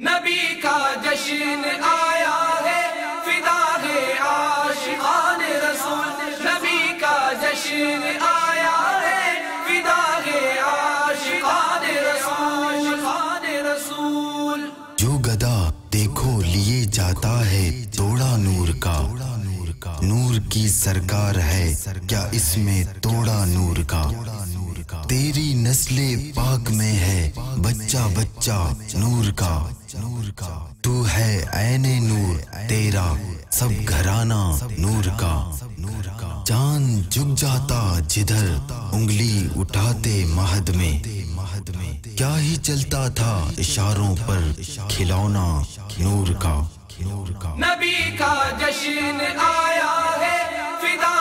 نبی کا جشن آیا ہے، فدا ہے عاشقان رسول. نبی کا جشن آیا ہے، فدا ہے عاشقان رسول. جو گدا دیکھو لیے جاتا ہے توڑا نور کا، نور کی سرکار ہے کیا اس میں توڑا نور کا. تیری نسل پاک میں ہے بچہ بچہ نور کا، تو ہے عین نور تیرا سب گھرانہ نور کا. چاند جھک جاتا جدھر انگلی اٹھاتے مہد میں، کیا ہی چلتا تھا اشاروں پر کھلونا نور کا. نبی کا جشن آیا ہے، فدا